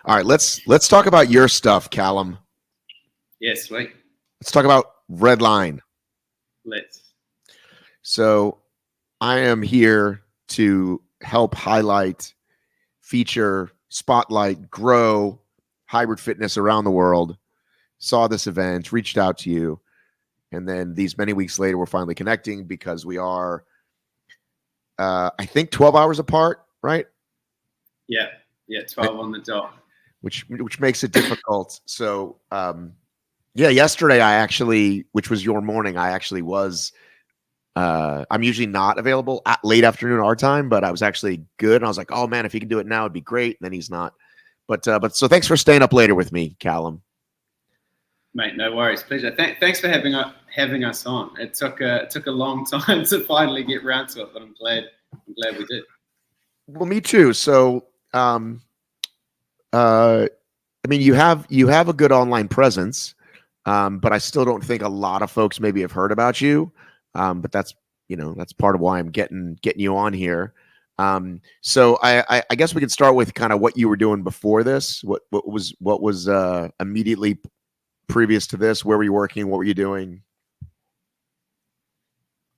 All right, let's talk about your stuff, Callum. Yes, sweet. Let's talk about Redline. Let's. So I am here to help highlight, feature, spotlight, grow hybrid fitness around the world. Saw this event, reached out to you, and then these many weeks later, we're finally connecting because we are, I think, 12 hours apart, right? Yeah, 12 on the dot. Which makes it difficult. So, yesterday I actually, which was your morning, I actually was. I'm usually not available at late afternoon our time, but I was actually good. And I was like, oh man, if he can do it now, it'd be great. And then he's not. But so thanks for staying up later with me, Callum. Mate, no worries, pleasure. Thanks for having us on. It took a long time to finally get around to it, but I'm glad we did. Well, me too. So, I mean, you have a good online presence, but I still don't think a lot of folks maybe have heard about you. But that's part of why I'm getting you on here. So I guess we could start with kind of what you were doing before this. What was immediately previous to this? Where were you working? What were you doing?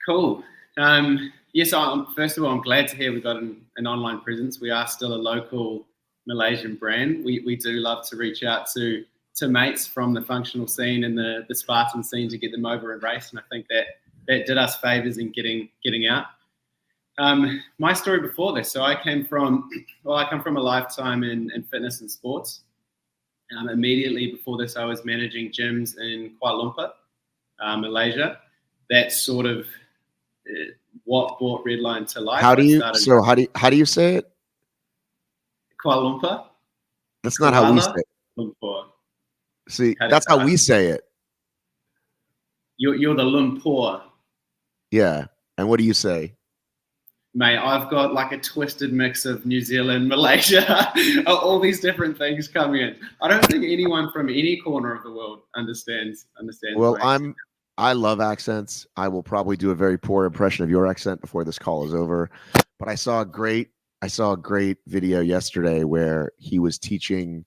Cool. Yes, first of all, I'm glad to hear we got an online presence. We are still a local Malaysian brand. We do love to reach out to mates from the functional scene and the Spartan scene to get them over and race, and I think that did us favors in getting out. My story before this, so I come from a lifetime in fitness and sports. Immediately before this, I was managing gyms in Kuala Lumpur, Malaysia. That's sort of what brought Redline to life. How do you say it? Kuala Lumpur. That's not how we say it. Lumpur. See, that's how we say it. You're the Lumpur. Yeah. And what do you say? Mate, I've got like a twisted mix of New Zealand, Malaysia, all these different things coming in. I don't think anyone from any corner of the world understands. Well, I love accents. I will probably do a very poor impression of your accent before this call is over. But I saw a great video yesterday where he was teaching.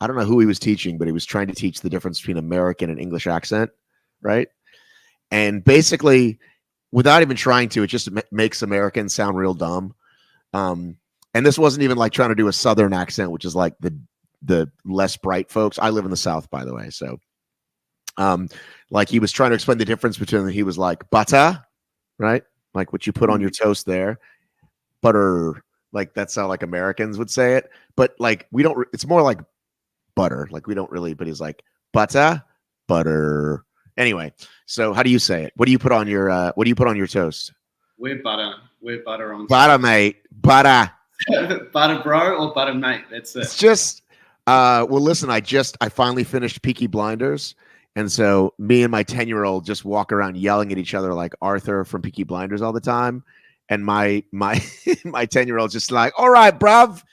I don't know who he was teaching, but he was trying to teach the difference between American and English accent, right? And basically, without even trying to, it just makes Americans sound real dumb. And this wasn't even like trying to do a Southern accent, which is like the less bright folks. I live in the South, by the way. So, like he was trying to explain the difference between, he was like, butter, right? Like what you put on your toast there. Butter. Like that's how like Americans would say it. But like, it's more like butter. Like we don't really, but he's like, butter. Anyway, so how do you say it? What do you put on your toast? We're butter. We're butter on butter, toast. Mate. Butter. Butter bro or butter mate. That's it. It's just well, listen, I finally finished Peaky Blinders. And so me and my 10-year-old just walk around yelling at each other like Arthur from Peaky Blinders all the time. And my 10-year-old's just like, all right, bruv.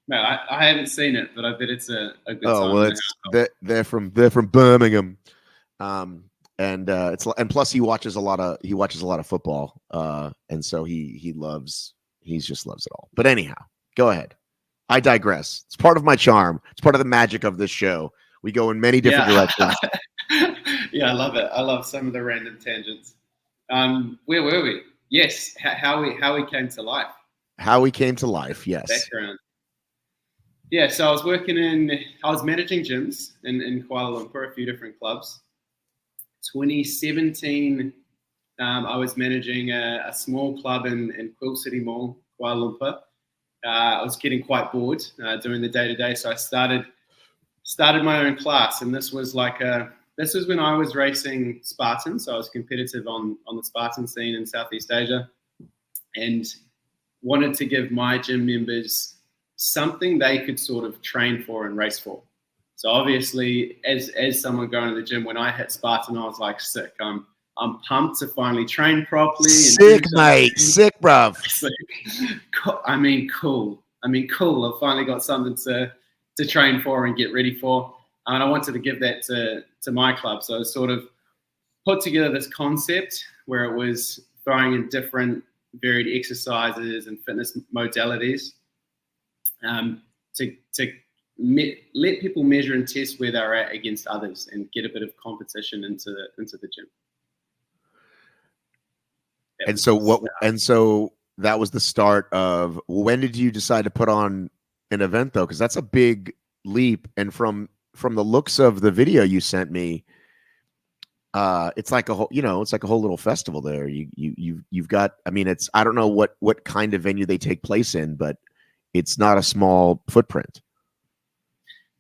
No, I haven't seen it, but I bet it's a good time. Oh well, they're from Birmingham, and plus he watches a lot of football, and so he just loves it all. But anyhow, go ahead. I digress. It's part of my charm. It's part of the magic of this show. We go in many different directions. Yeah, I love it. I love some of the random tangents. Where were we? Yes, how we came to life. How we came to life. Yes. Background. Yeah, so I was managing gyms in Kuala Lumpur, a few different clubs. 2017, I was managing a small club in Quill City Mall, Kuala Lumpur. I was getting quite bored doing the day-to-day, so I started my own class, and this was when I was racing Spartan, so I was competitive on the Spartan scene in Southeast Asia, and wanted to give my gym members something they could sort of train for and race for. So obviously, as someone going to the gym, when I hit Spartan, I was like, sick. I'm pumped to finally train properly. Sick, mate. Sick, bruv. I mean, cool. I've finally got something to train for and get ready for. And I wanted to give that to my club. So I sort of put together this concept where it was throwing in different varied exercises and fitness modalities. let people measure and test where they're at against others and get a bit of competition into the gym. And so that was the start of, when did you decide to put on an event though? Because that's a big leap. And from the looks of the video you sent me, it's like a whole, it's like a whole little festival there. You've got, I mean, I don't know what kind of venue they take place in, but it's not a small footprint.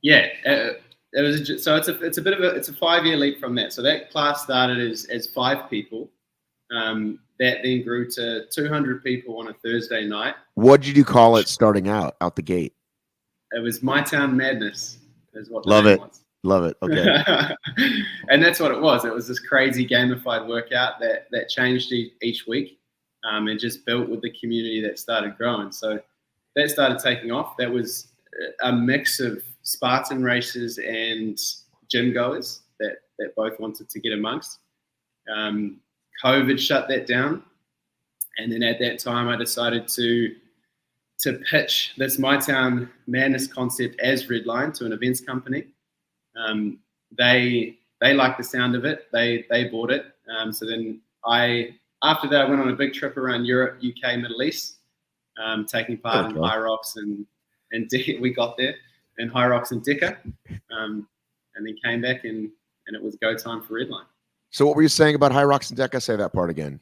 Yeah, it was so it's a 5-year leap from that. So that class started as 5 people. That then grew to 200 people on a Thursday night. What did you call it starting out the gate? It was My Town Madness, is what the Love name it. was. Love it. Okay. And that's what it was. It was this crazy gamified workout that changed each week, and just built with the community that started growing. So that started taking off. That was a mix of Spartan races and gym goers that both wanted to get amongst. COVID shut that down, and then at that time I decided to pitch this My Town Madness concept as Redline to an events company. They liked the sound of it. They bought it. So then after that I went on a big trip around Europe, UK, Middle East, taking part in High Rocks and we got there in High Rocks and Dicker, and then came back and it was go time for Redline. So what were you saying about High Rocks and Deca? Say that part again.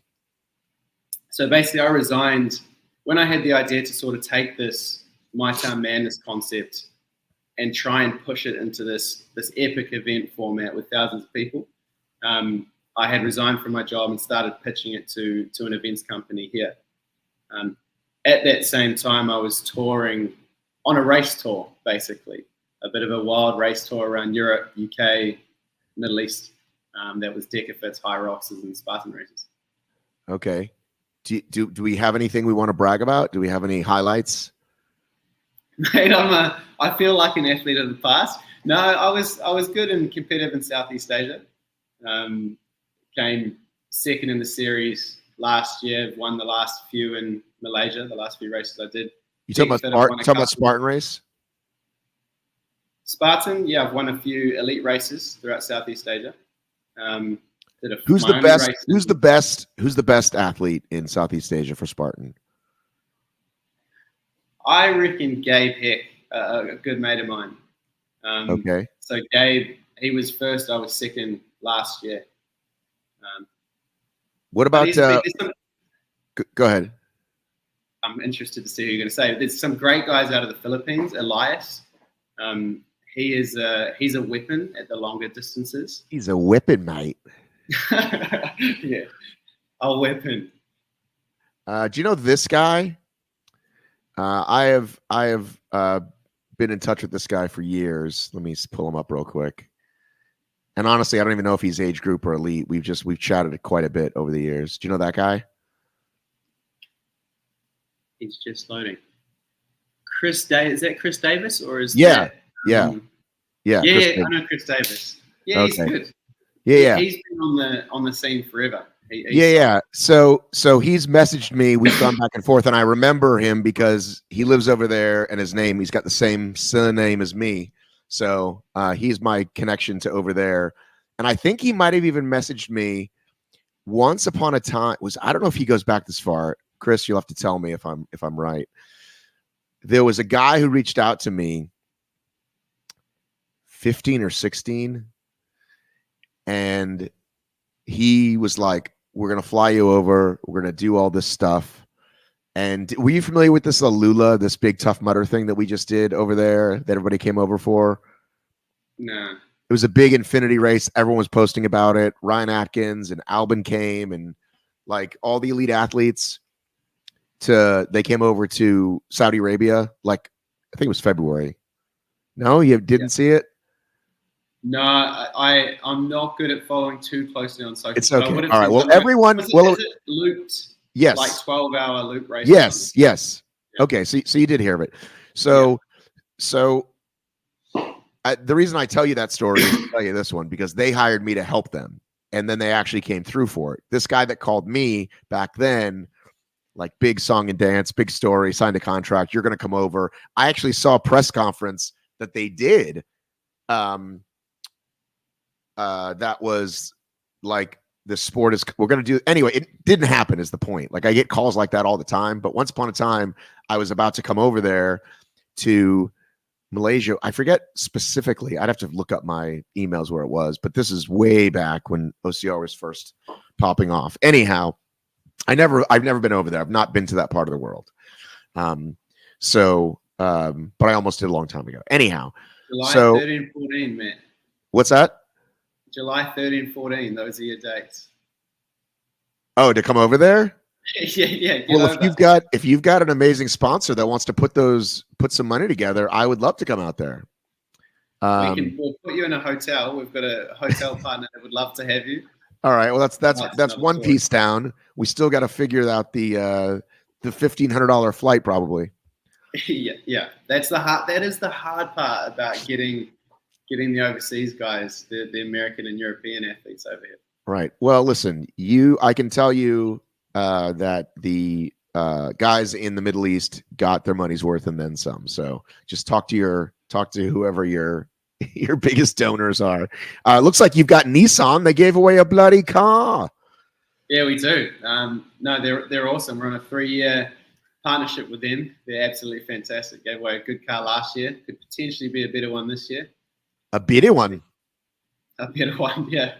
So basically I resigned when I had the idea to sort of take this My Town Madness concept and try and push it into this epic event format with thousands of people. I had resigned from my job and started pitching it to an events company here. At that same time, I was touring on a race tour, basically, a bit of a wild race tour around Europe, UK, Middle East. That was Deca Fits, High Rocks, and Spartan races. Okay. Do we have anything we want to brag about? Do we have any highlights? Mate, I feel like an athlete of the past. No, I was good and competitive in Southeast Asia. Came second in the series last year. Won the last few in Malaysia. The last few races I did. You talking about Spartan race? Spartan, yeah, I've won a few elite races throughout Southeast Asia. Who's the best athlete in Southeast Asia for Spartan? I reckon Gabe Heck, a good mate of mine. Okay. So Gabe, he was first. I was second last year. What about? Go ahead. I'm interested to see who you're going to say. There's some great guys out of the Philippines. Elias, he's a weapon at the longer distances. He's a weapon, mate. Yeah, a weapon. Do you know this guy? I have been in touch with this guy for years. Let me pull him up real quick. And honestly, I don't even know if he's age group or elite. We've chatted quite a bit over the years. Do you know that guy? He's just loading. Is that Chris Davis or is yeah. I know Chris Davis. Yeah, okay. He's good. Yeah. He's been on the scene forever. So he's messaged me. We've gone back and forth, and I remember him because he lives over there, and he's got the same surname as me. So he's my connection to over there. And I think he might have even messaged me once upon a time. I don't know if he goes back this far. Chris, you'll have to tell me if I'm right. There was a guy who reached out to me 15 or 16, and he was like, we're going to fly you over. We're going to do all this stuff. And were you familiar with this Alula, this big Tough Mudder thing that we just did over there that everybody came over for? No. It was a big infinity race. Everyone was posting about it. Ryan Atkins and Albin came, and like all the elite athletes they came over to Saudi Arabia. Like, I think it was February. No, you didn't see it? No, I'm not good at following too closely on social. It's okay. All right. Well, everyone. Is it looped? Yes. Like 12-hour loop race. Yes. Yes. Yeah. Okay. So you did hear of it. So the reason I tell you that story is to tell you this one, because they hired me to help them, and then they actually came through for it. This guy that called me back then, like big song and dance, big story, signed a contract. You're going to come over. I actually saw a press conference that they did. That was like, the sport is, we're going to do anyway. It didn't happen is the point. Like I get calls like that all the time, but once upon a time I was about to come over there to Malaysia. I forget specifically. I'd have to look up my emails where it was, but this is way back when OCR was first popping off. Anyhow, I've never been over there. I've not been to that part of the world. But I almost did a long time ago. Anyhow, July so 13, 14, man. What's that? July 13, 14. Those are your dates. Oh, to come over there? Yeah. Well, if you've got an amazing sponsor that wants to put some money together, I would love to come out there. We'll put you in a hotel. We've got a hotel partner that would love to have you. All right. Well, that's one piece down. We still got to figure out the $1,500 flight probably. Yeah. That is the hard part about getting the overseas guys, the American and European athletes over here. Right. Well, listen, I can tell you that the guys in the Middle East got their money's worth and then some. So just talk to whoever your biggest donors are. Looks like you've got Nissan. They gave away a bloody car. Yeah, we do. No, they're awesome. We're on a 3-year partnership with them. They're absolutely fantastic. Gave away a good car last year. Could potentially be a better one this year. A better one? A better one, yeah.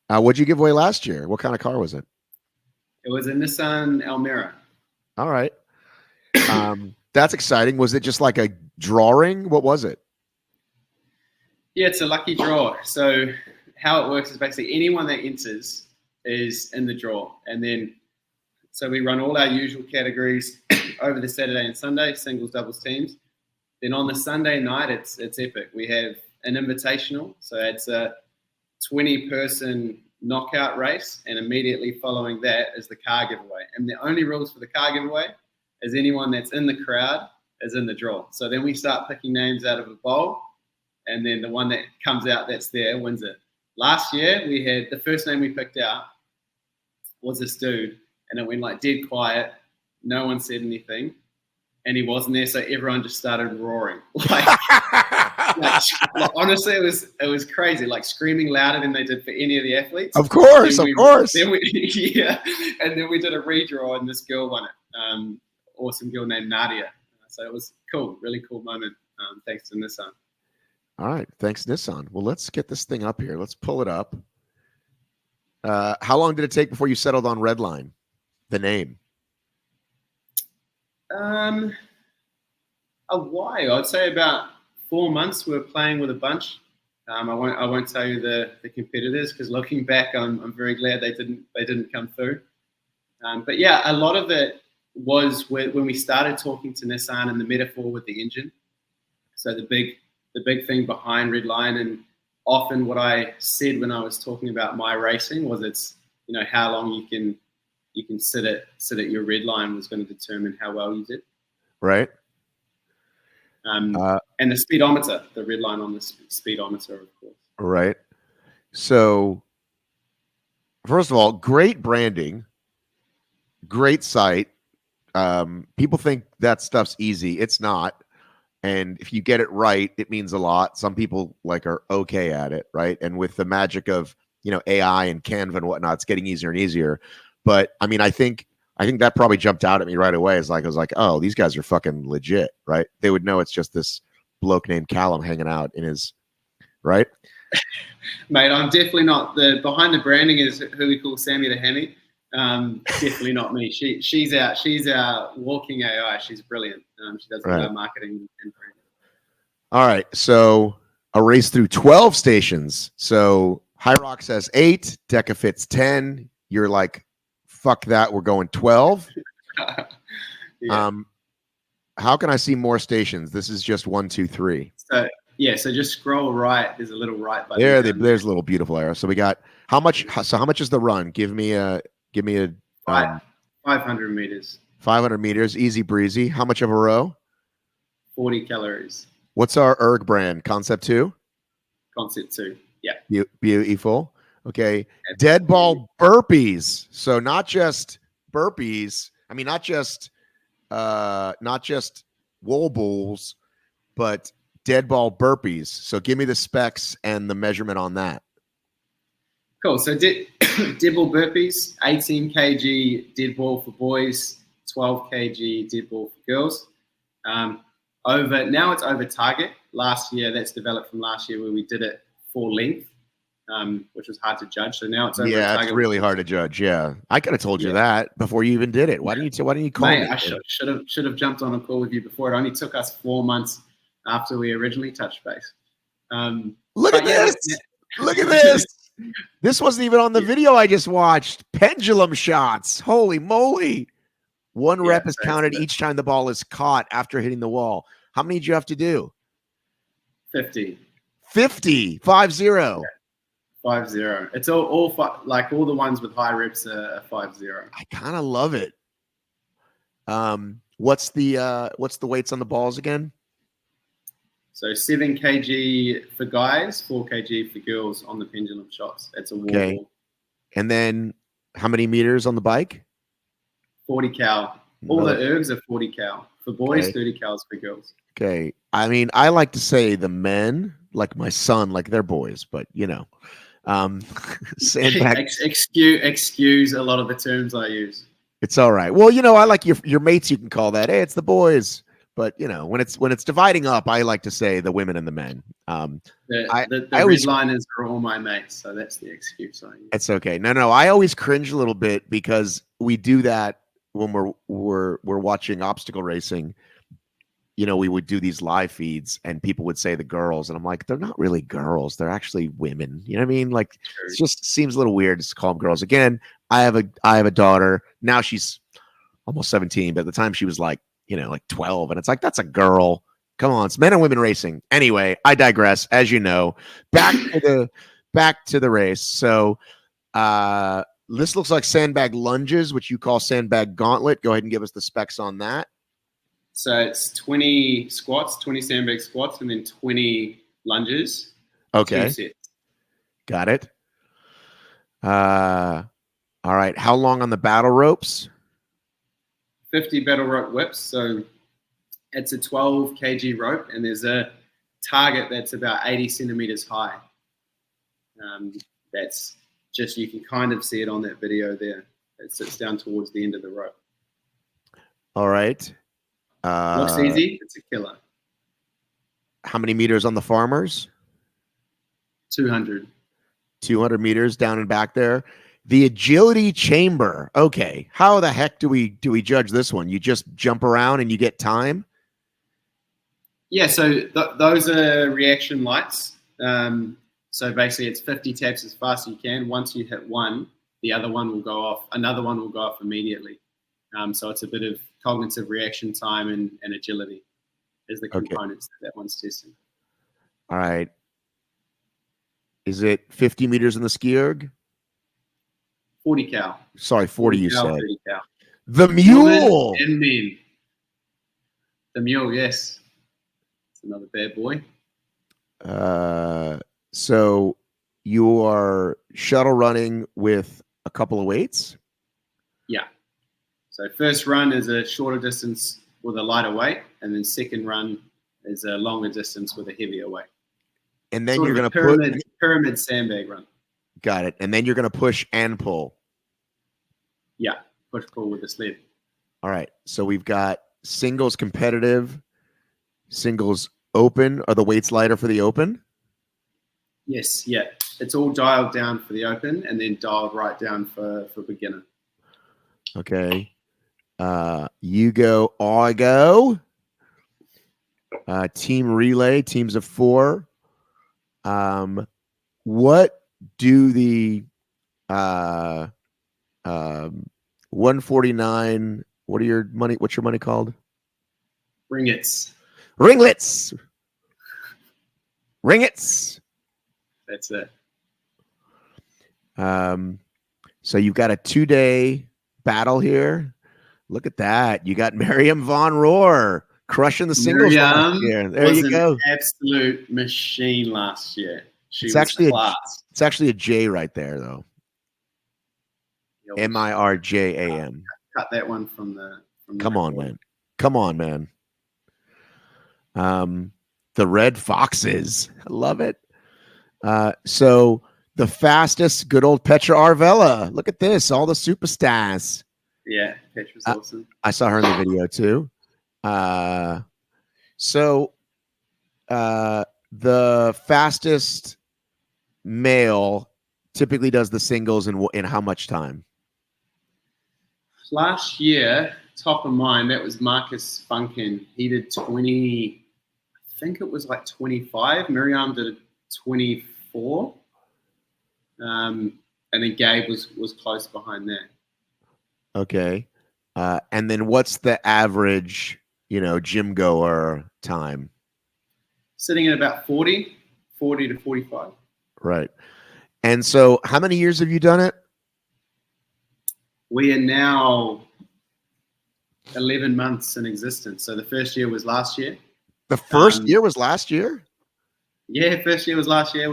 What'd you give away last year? What kind of car was it? It was a Nissan Almera. All right. That's exciting. Was it just like a drawing? What was it? Yeah, it's a lucky draw. So how it works is basically anyone that enters is in the draw. And then, so we run all our usual categories over the Saturday and Sunday, singles, doubles, teams. Then on the Sunday night, it's epic. We have an invitational. So it's a 20-person knockout race, and immediately following that is the car giveaway. And the only rules for the car giveaway is anyone that's in the crowd is in the draw. So then we start picking names out of a bowl, and then the one that comes out that's there wins it. Last year, we had the first name we picked out was this dude, and it went like dead quiet. No one said anything, and he wasn't there, so everyone just started roaring. Like honestly, it was crazy, like screaming louder than they did for any of the athletes. Of course. Yeah, and then we did a redraw, and this girl won it. Awesome girl named Nadia. So it was cool, really cool moment. Thanks to Nissan. All right, thanks Nissan. Well, let's get this thing up here. Let's pull it up. How long did it take before you settled on Redline, the name? A while. I'd say about 4 months. We were playing with a bunch. I won't tell you the competitors, because looking back, I'm very glad they didn't come through. But yeah, a lot of it was when we started talking to Nissan and the metaphor with the engine. So the big thing behind Redline, and often what I said when I was talking about my racing was, it's how long you can sit at your Redline was going to determine how well you did. Right. And the speedometer, the Redline on the speedometer, of course. Right. So, first of all, great branding, great site. People think that stuff's easy. It's not. And if you get it right, it means a lot. Some people are okay at it, right? And with the magic of AI and Canva and whatnot, it's getting easier and easier. But I mean, I think that probably jumped out at me right away. I was like, oh, these guys are fucking legit, right? They would know it's just this bloke named Callum hanging out in his, right? Mate, I'm definitely not. Behind the branding is who we call Sammy the Hammy. Definitely not me. She's our walking AI. She's brilliant. She does all our marketing and branding. All right, so a race through 12 stations. So High Rock says 8, Deca Fit's 10. You're like, fuck that, we're going 12. Yeah. How can I see more stations? This is just 1, 2, 3. So just scroll right. There's a little right button. There's a little beautiful arrow. So we got how much is the run? Give me a 500 meters. 500 meters, easy breezy. How much of a row? 40 calories. What's our erg brand? Concept 2? Concept 2. Yeah. Beautiful. Okay. Dead ball burpees. So not just burpees. I mean, not just wall balls, but dead ball burpees. So give me the specs and the measurement on that. Cool. So dead ball burpees, 18 kg dead ball for boys, 12 kg dead ball for girls. Now it's over target. Last year, that's developed from last year where we did it full length, which was hard to judge. So now it's over target. It's really hard to judge. Yeah, I could have told you that before you even did it. Why didn't you call me? I should have jumped on a call with you before. It only took us 4 months after we originally touched base. Look at this! Look at this! This wasn't even on the video I just watched. Pendulum shots. Holy moly! One rep is counted each time the ball is caught after hitting the wall. How many did you have to do? 50. 50. 50. Yeah. 50. It's all like all the ones with high reps are 50. I kind of love it. What's the weights on the balls again? So 7 kg for guys, 4 kg for girls on the pendulum shots. That's a wall ball. And then how many meters on the bike? 40 cal. All the ergs are 40 cal. For boys, 30 cals for girls. Okay. I mean, I like to say the men, like my son, like they're boys, but you know. Sandbag. Excuse a lot of the terms I use. It's all right. Well, you know, I like your mates, you can call that. Hey, it's the boys. But you know, when it's dividing up, I like to say the women and the men. The Redliners are all my mates, so that's the excuse I use. It's okay. No, I always cringe a little bit because we do that when we're watching obstacle racing. You know, we would do these live feeds, and people would say the girls, and I'm like, they're not really girls; they're actually women. You know what I mean? Like, it just seems a little weird to call them girls. Again, I have a daughter now; she's almost 17, but at the time she was like 12, and it's like, that's a girl. Come on, it's men and women racing. Anyway, I digress. As you know, back to the race. So this looks like sandbag lunges, which you call sandbag gauntlet. Go ahead and give us the specs on that. So it's 20 squats, 20 sandbag squats, and then 20 lunges. Okay. 2 sets. Got it. All right. How long on the battle ropes? 50 battle rope whips. So it's a 12 kg rope, and there's a target that's about 80 centimeters high. That's just, you can kind of see it on that video there. It sits down towards the end of the rope. All right. Looks easy. It's a killer. How many meters on the farmers? 200. 200 meters down and back there. The agility chamber. Okay. How the heck do we judge this one? You just jump around and you get time? Yeah, so those are reaction lights. So basically it's 50 taps as fast as you can. Once you hit one, the other one will go off. Another one will go off immediately. So it's a bit of cognitive reaction time and agility is the components that one's testing. All right. Is it 50 meters in the ski erg? 40 cal. Sorry, 40 you said. 30 cal. The mule. And men. The mule, yes. It's another bad boy. So you are shuttle running with a couple of weights? Yeah. So first run is a shorter distance with a lighter weight, and then second run is a longer distance with a heavier weight. And then you're going to pyramid sandbag run. Got it. And then you're going to push and pull. Yeah, push pull with the sled. All right. So we've got singles competitive, singles open. Are the weights lighter for the open? Yes. Yeah. It's all dialed down for the open, and then dialed right down for beginner. Okay. You go, I go. Team relay, teams of 4. What do the 149? What's your money called? Ringlets. That's it. So you've got a 2-day battle here. Look at that. You got Miriam Von Rohr crushing the singles last year. There you go. An absolute machine last year. It's actually a J right there, though. Mirjam. cut that one from the. Come on, man. Come on, man. The Red Foxes. I love it. So the fastest, good old Petra Arvella. Look at this. All the superstars. Yeah, Petra's awesome. I saw her in the video too. So the fastest male typically does the singles in how much time? Last year, top of mind, that was Marcus Funkin. He did 20, I think it was like 25. Miriam did 24. And then Gabe was close behind that. Okay. And then what's the average, gym goer time? Sitting at about 40 to 45. Right. And so how many years have you done it? We are now 11 months in existence. So the first year was last year. The first year was last year? Yeah, first year was last year.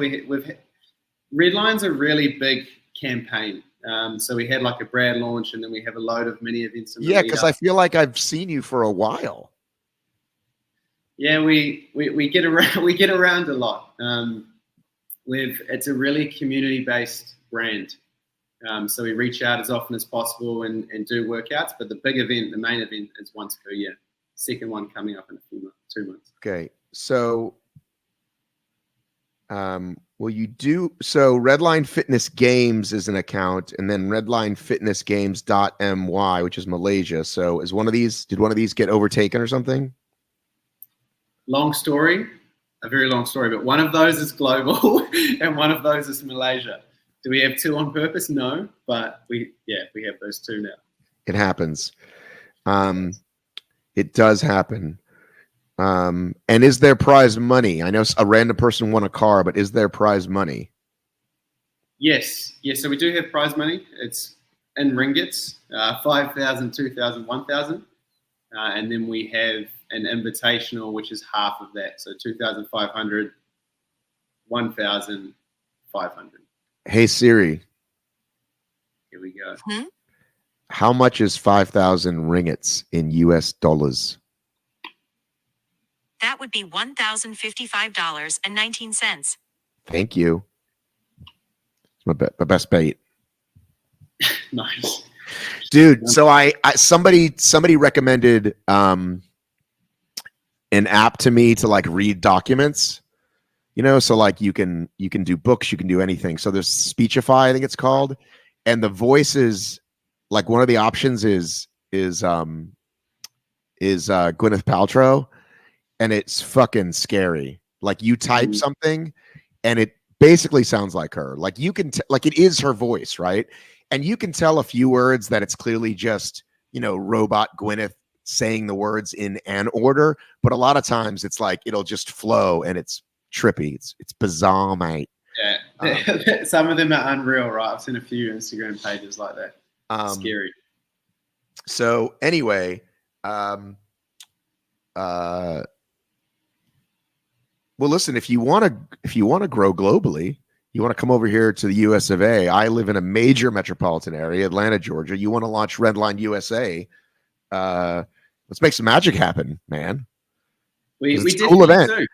Redline's a really big campaign. So we had like a Brad launch, and then we have a load of mini events. Yeah, because I feel like I've seen you for a while. Yeah, we get around. We get around a lot. It's a really community-based brand. So we reach out as often as possible and do workouts. But the big event, the main event, is once per year. Second one coming up in a few months, 2 months. Okay, so so Redline Fitness Games is an account, and then redlinefitnessgames.my, which is Malaysia. So did one of these get overtaken or something? Long story, a very long story, but one of those is global and one of those is Malaysia. Do we have two on purpose? No, but we have those two now. It happens. It does happen. And is there prize money? I know a random person won a car, but is there prize money? Yes. So we do have prize money. It's in ringgits, 5,000, 2,000, 1,000. And then we have an invitational, which is half of that. So 2,500, 1,500. Hey, Siri. Here we go. How much is 5,000 ringgits in US dollars? That would be $1,055.19. Thank you. It's my best bait. Nice. Dude, so somebody recommended an app to me to like read documents. So like you can do books, you can do anything. So there's Speechify, I think it's called, and the voices, like one of the options is Gwyneth Paltrow, and it's fucking scary. Like you type something, and it basically sounds like her. Like you can like it is her voice, right? And you can tell a few words that it's clearly just robot Gwyneth saying the words in an order, but a lot of times it's like it'll just flow, and it's trippy. It's bizarre, mate. Yeah, some of them are unreal, right? I've seen a few Instagram pages like that. Scary. So anyway, well, listen, if you want to grow globally, you want to come over here to the US of A. I live in a major metropolitan area, Atlanta, Georgia. You want to launch Redline USA? Let's make some magic happen, man. We it's a cool event. Do.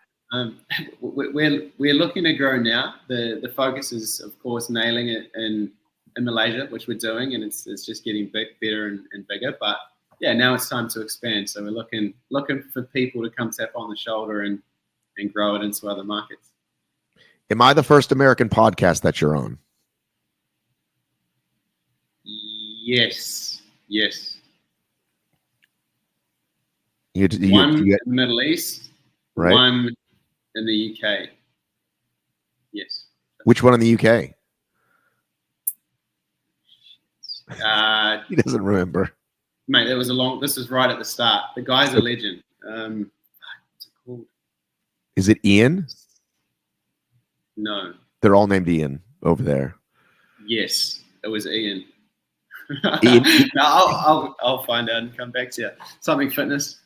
We're looking to grow now. The focus is, of course, nailing it in Malaysia, which we're doing, and it's just getting better and bigger. But yeah, now it's time to expand. So we're looking for people to come tap on the shoulder and grow it into other markets. Am I the first American podcast that you're on? Yes. One in the Middle East, right? One in the UK. Yes. Which one in the UK? He doesn't remember. Mate, this was right at the start. The guy's a legend. What's it called? Is it Ian? No. They're all named Ian over there. Yes, it was Ian. Ian. No, I'll find out and come back to you. Something fitness.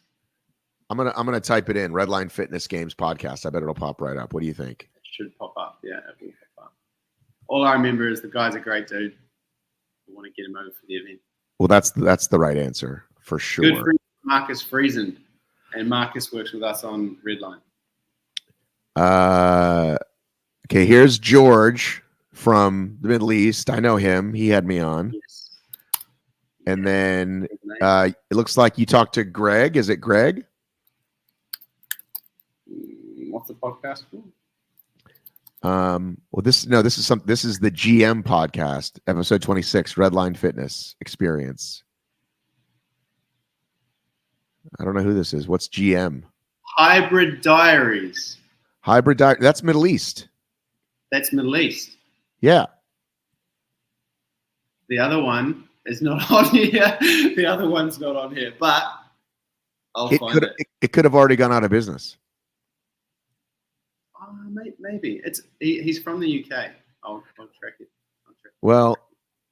I'm gonna type it in, Redline Fitness Games podcast. I bet it'll pop right up. What do you think? It should pop up. Yeah, it will pop up. All I remember is the guy's a great dude. I want to get him over for the event. Well, that's the right answer for Good sure. friend Marcus Friesen, and Marcus works with us on Redline. Okay, here's George from the Middle East. I know him. He had me on. Yes. And then it looks like you talked to Greg. Is it Greg? What's the podcast for? Well, this is the GM podcast, episode 26, Redline Fitness Experience. I don't know who this is. What's GM? Hybrid Diaries. Hybrid Diary. That's Middle East. That's Middle East. Yeah. The other one is not on here. The other one's not on here, but I'll find it. It could have already gone out of business. Maybe he's from the UK. I'll track it. Well,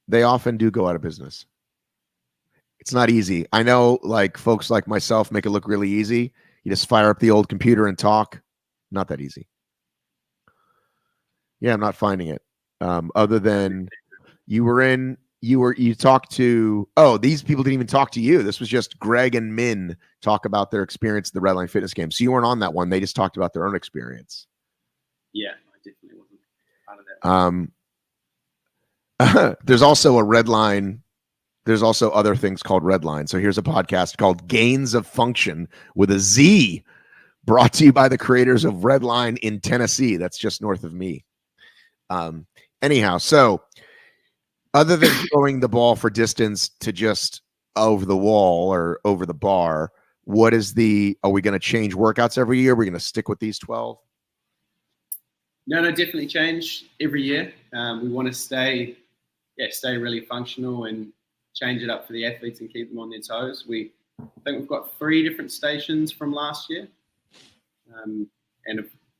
they often do go out of business. It's not easy. I know, like, folks like myself make it look really easy. You just fire up the old computer and talk. Not that easy. Yeah, I'm not finding it. Other than you talked to, these people didn't even talk to you. This was just Greg and Min talk about their experience at the Redline Fitness game. So you weren't on that one. They just talked about their own experience. Yeah, I definitely wasn't part of that. There's also a Redline. There's also other things called Redline. So here's a podcast called Gains of Function with a Z, brought to you by the creators of Redline in Tennessee. That's just north of me. Anyhow, so other than throwing the ball for distance to just over the wall or over the bar, are we going to change workouts every year? Are we going to stick with these 12? No, definitely change every year. We want to stay really functional and change it up for the athletes and keep them on their toes. I think we've got 3 different stations from last year. And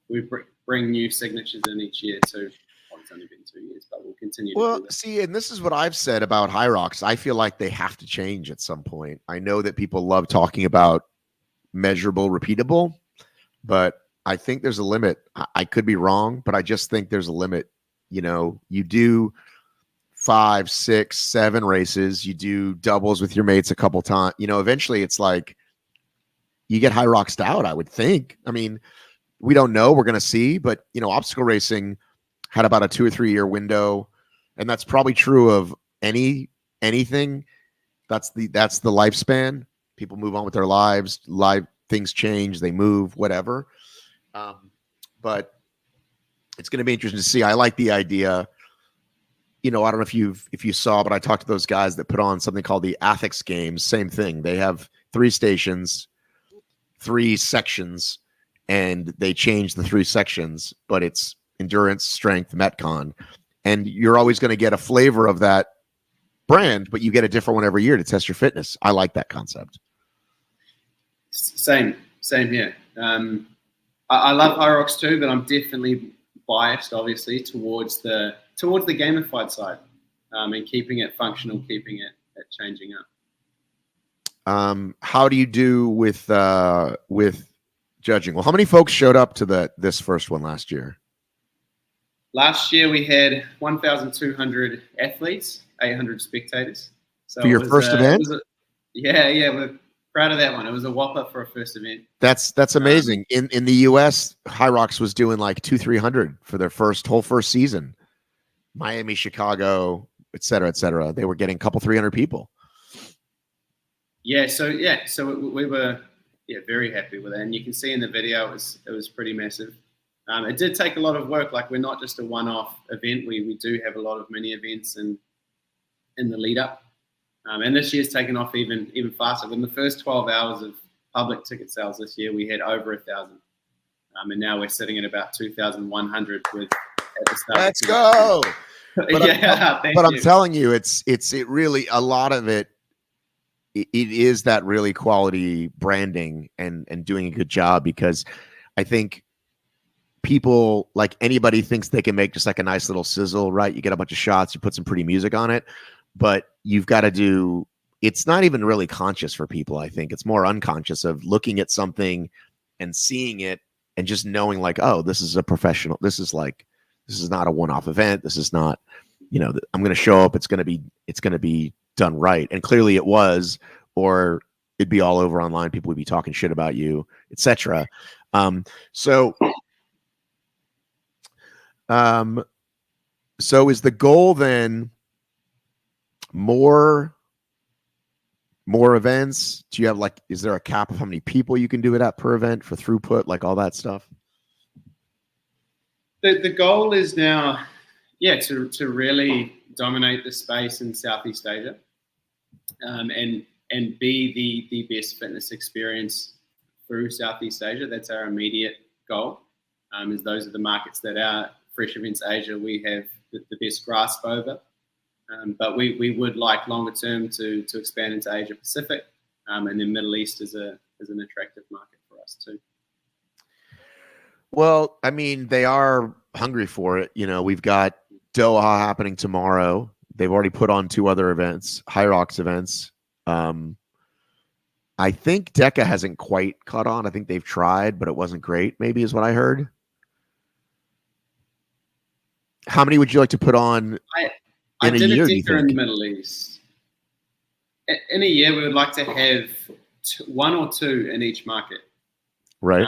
we bring new signatures in each year too. Well, it's only been 2 years, but we'll continue to do that. See, and this is what I've said about High Rocks. I feel like they have to change at some point. I know that people love talking about measurable, repeatable, but I think there's a limit. I could be wrong, but I just think there's a limit. You know, you do 5, 6, 7 races, you do doubles with your mates a couple times. You know, eventually it's like you get High Rocksed out, I would think. I mean, we don't know. We're going to see. But, you know, obstacle racing had about a 2 or 3 year window. And that's probably true of anything. That's the lifespan. People move on with their lives. Things change. They move, whatever. But it's going to be interesting to see. I like the idea. You know, I don't know if you saw, but I talked to those guys that put on something called the Athics Games. Same thing. They have 3 stations, 3 sections, and they change the 3 sections, but it's endurance, strength, metcon. And you're always going to get a flavor of that brand, but you get a different one every year to test your fitness. I like that concept. Same here. I love High Rocks too, but I'm definitely biased, obviously, towards the gamified side, and keeping it functional, keeping it changing up. How do you do with judging? Well, how many folks showed up to this first one last year? Last year we had 1,200 athletes, 800 spectators. So for your first event? We're proud of that one. It was a whopper for a first event. That's amazing. In the US, High Rocks was doing like 200-300 for their whole first season. Miami, Chicago, et cetera. They were getting a couple 300 people. So we were very happy with it. And you can see in the video it was pretty massive. It did take a lot of work. Like, we're not just a one-off event. We do have a lot of mini events in the lead up. And this year's taken off even faster. In the first 12 hours of public ticket sales this year, we had over 1,000. And now we're sitting at about 2,100 at the start. Let's go. But I'm telling you, it really, a lot of it is that really quality branding and doing a good job, because I think people, like anybody, thinks they can make just like a nice little sizzle, right? You get a bunch of shots, you put some pretty music on it, but you've got to do, it's not even really conscious for people. I think it's more unconscious of looking at something and seeing it and just knowing like, oh, this is a professional. This is not a one-off event. This is not, I'm going to show up. It's going to be done right. And clearly it was, or it'd be all over online. People would be talking shit about you, etc. So is the goal then more events? Do you have like, is there a cap of how many people you can do it at per event for throughput, like all that stuff? The goal is now, to really dominate the space in Southeast Asia, and be the best fitness experience through Southeast Asia. That's our immediate goal. Is those are the markets that our Fresh Events Asia we have the best grasp over. But we would like longer term to expand into Asia Pacific, and then Middle East is an attractive market for us too. Well, I mean, they are hungry for it. We've got Doha happening tomorrow. They've already put on 2 other events, High Rocks events. I think DECA hasn't quite caught on. I think they've tried, but it wasn't great, maybe is what I heard. How many would you like to put on I did year, a DECA in the Middle East. In a year, we would like to have 1 or 2 in each market. Right.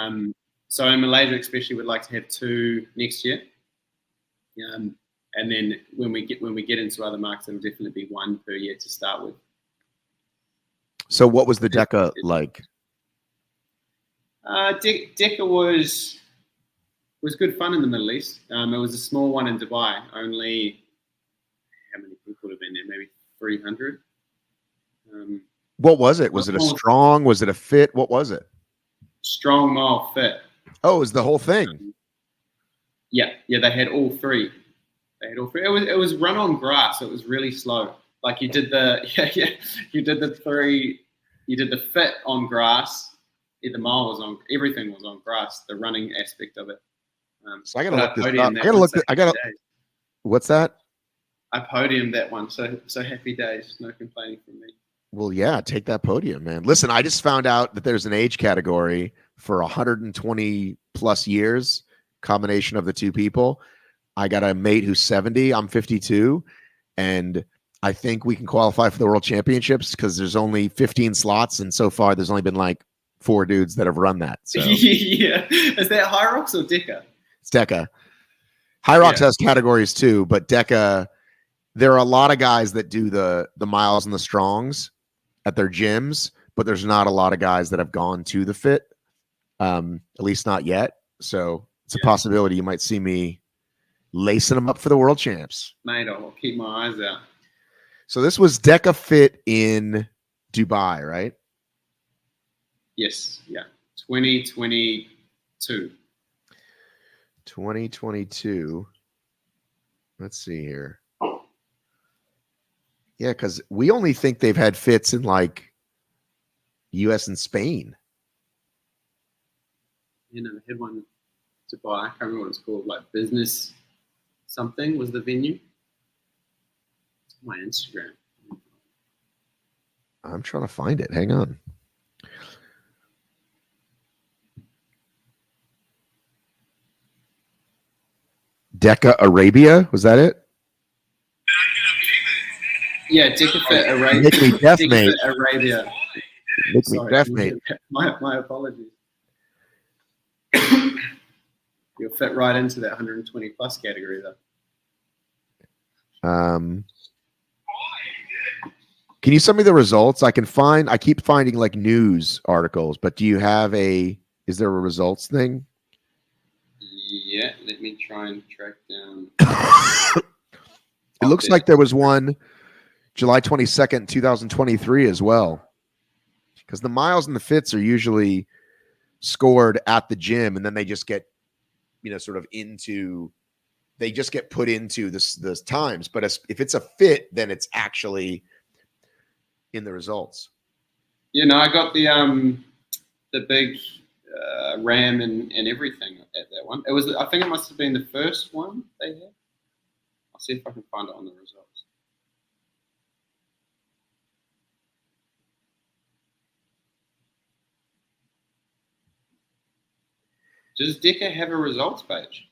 So in Malaysia, especially, we'd like to have 2 next year. And then when we get into other markets, it'll definitely be 1 per year to start with. So what was the DECA like? DECA was good fun in the Middle East. It was a small one in Dubai. Only, how many people would have been there? Maybe 300. What was it? Was it a strong? Was it a fit? What was it? Strong, mild, fit. Oh, it was the whole thing. Yeah. They had all 3. It was run on grass. So it was really slow. Like you did you did the 3. You did the fit on grass. The mile was on. Everything was on grass. The running aspect of it. So I gotta look this up. I gotta. What's that? I podiumed that one. So happy days. No complaining from me. Well, yeah, take that podium, man. Listen, I just found out that there's an age category for 120 plus years, combination of the 2 people. I got a mate who's 70. I'm 52, and I think we can qualify for the World Championships because there's only 15 slots, and so far there's only been like 4 dudes that have run that. So. Yeah, is that High Rocks or DECA? It's DECA. High Rocks has categories too, but DECA, there are a lot of guys that do the miles and the strongs at their gyms, but there's not a lot of guys that have gone to the fit, at least not yet. So it's a possibility you might see me lacing them up for the World Champs. Mate, I'll keep my eyes out. So this was DECA Fit in Dubai, right? Yes, yeah. 2022. 2022. Let's see here. Yeah, because we only think they've had fits in like US and Spain. They had one in Dubai. I can't remember what it's called. Like Business something was the venue. It's on my Instagram. I'm trying to find it. Hang on. DECA Arabia, was that it? Yeah, DECA Fit Arabia. Make me deaf, mate. Arabia. Make me deaf, mate. My apologies. You'll fit right into that 120 plus category, though. Can you send me the results? I keep finding like news articles, but do you have is there a results thing? Yeah, let me try and track down. It looks like there was one July 22nd, 2023 as well. Because the miles and the fits are usually scored at the gym, and then they just get, sort of they just get put into this times. But if it's a fit, then it's actually in the results. I got the big RAM and everything at that one. It was, I think it must have been the first one they had. I'll see if I can find it on the results. Does DECA have a results page?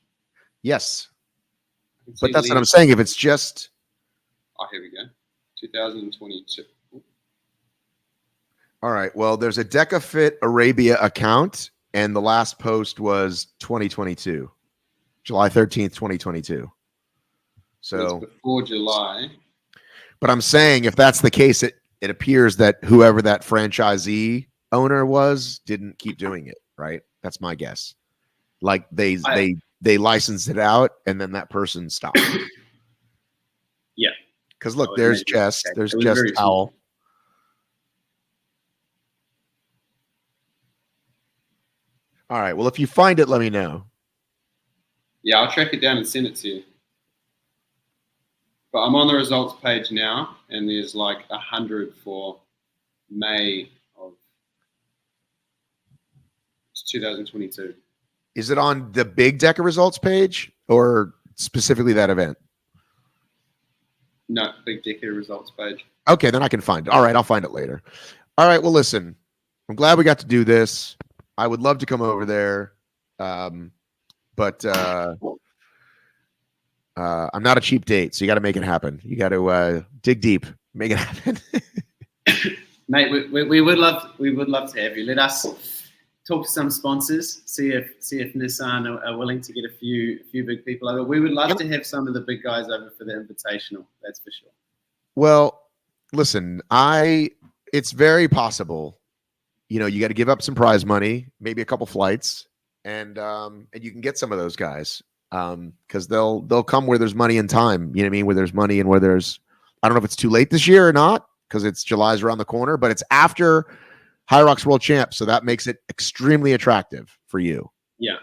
Yes. But that's what I'm saying. If it's just... Oh, here we go. 2022. All right. Well, there's a DecaFit Arabia account, and the last post was 2022, July 13th, 2022. So it's before July. But I'm saying if that's the case, it appears that whoever that franchisee owner was didn't keep doing it, right? That's my guess. Like they licensed it out and then that person stopped. Yeah. Because look, there's Jess. Okay. There's Jess Towel. All right. Well, if you find it, let me know. Yeah, I'll track it down and send it to you. But I'm on the results page now, and there's like 100 for May of 2022. Is it on the big Deca results page or specifically that event? No, big Deca results page. Okay, then I can find it. All right, I'll find it later. All right, well, listen, I'm glad we got to do this. I would love to come over there, but I'm not a cheap date, so you got to make it happen. You got to dig deep, make it happen. Mate, we would love to have you. Let us talk to some sponsors, see if Nissan are willing to get a few big people over. We would love to have some of the big guys over for the invitational. That's for sure. Well, listen, it's very possible. You know, you got to give up some prize money, maybe a couple flights, and you can get some of those guys because they'll come where there's money and time. You know what I mean? Where there's money and where there's, I don't know if it's too late this year or not because it's July's around the corner, but it's after High Rocks World Champ, so that makes it extremely attractive for you. Yeah,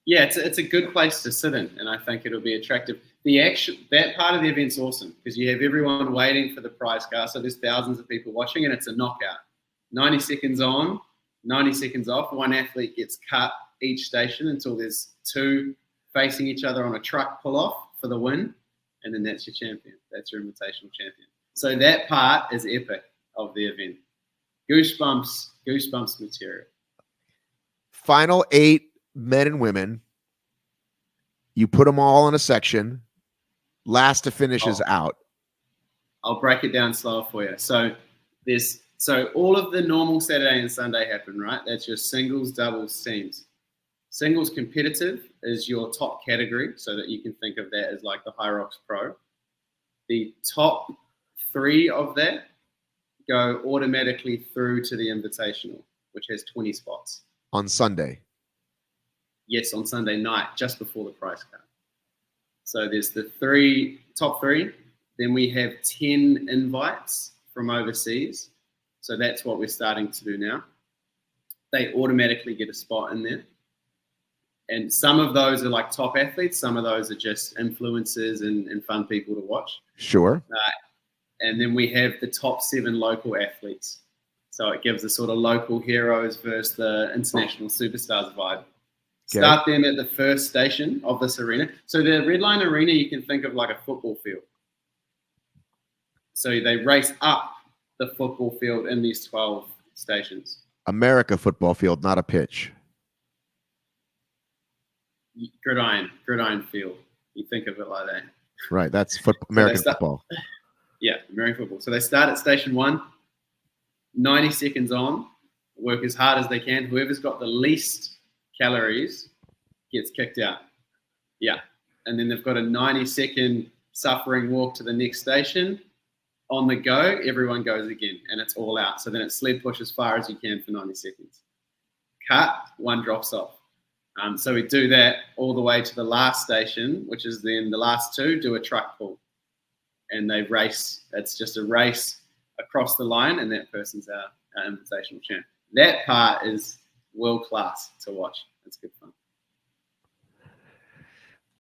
it's a good place to sit in, and I think it'll be attractive. That part of the event's awesome because you have everyone waiting for the prize car, so there's thousands of people watching, and it's a knockout. 90 seconds on, 90 seconds off. One athlete gets cut each station until there's two facing each other on a truck pull-off for the win, and then that's your champion. That's your invitational champion. So that part is epic of the event. Goosebumps material. Final 8 men and women. You put them all in a section. Last to finish is out. I'll break it down slower for you. So all of the normal Saturday and Sunday happen, right? That's your singles, doubles, teams. Singles competitive is your top category, so that you can think of that as like the High Rocks Pro. The top 3 of that go automatically through to the invitational, which has 20 spots. On Sunday? Yes, on Sunday night, just before the prize card. So there's the top 3. Then we have 10 invites from overseas. So that's what we're starting to do now. They automatically get a spot in there. And some of those are like top athletes. Some of those are just influencers and fun people to watch. Sure. And then we have the top 7 local athletes. So it gives the sort of local heroes versus the international superstars vibe. Okay. Start them at the first station of this arena. So the Redline arena, you can think of like a football field. So they race up the football field in these 12 stations. America football field, not a pitch. Gridiron field. You think of it like that. Right, that's American football. Yeah, American football. So they start at station 1, 90 seconds on, work as hard as they can. Whoever's got the least calories gets kicked out. Yeah. And then they've got a 90-second suffering walk to the next station. On the go, everyone goes again, and it's all out. So then it's sled push as far as you can for 90 seconds. Cut, one drops off. So we do that all the way to the last station, which is then the last 2 do a truck pull. And they race. It's just a race across the line, and that person's our invitational champ. That part is world class to watch. It's good fun.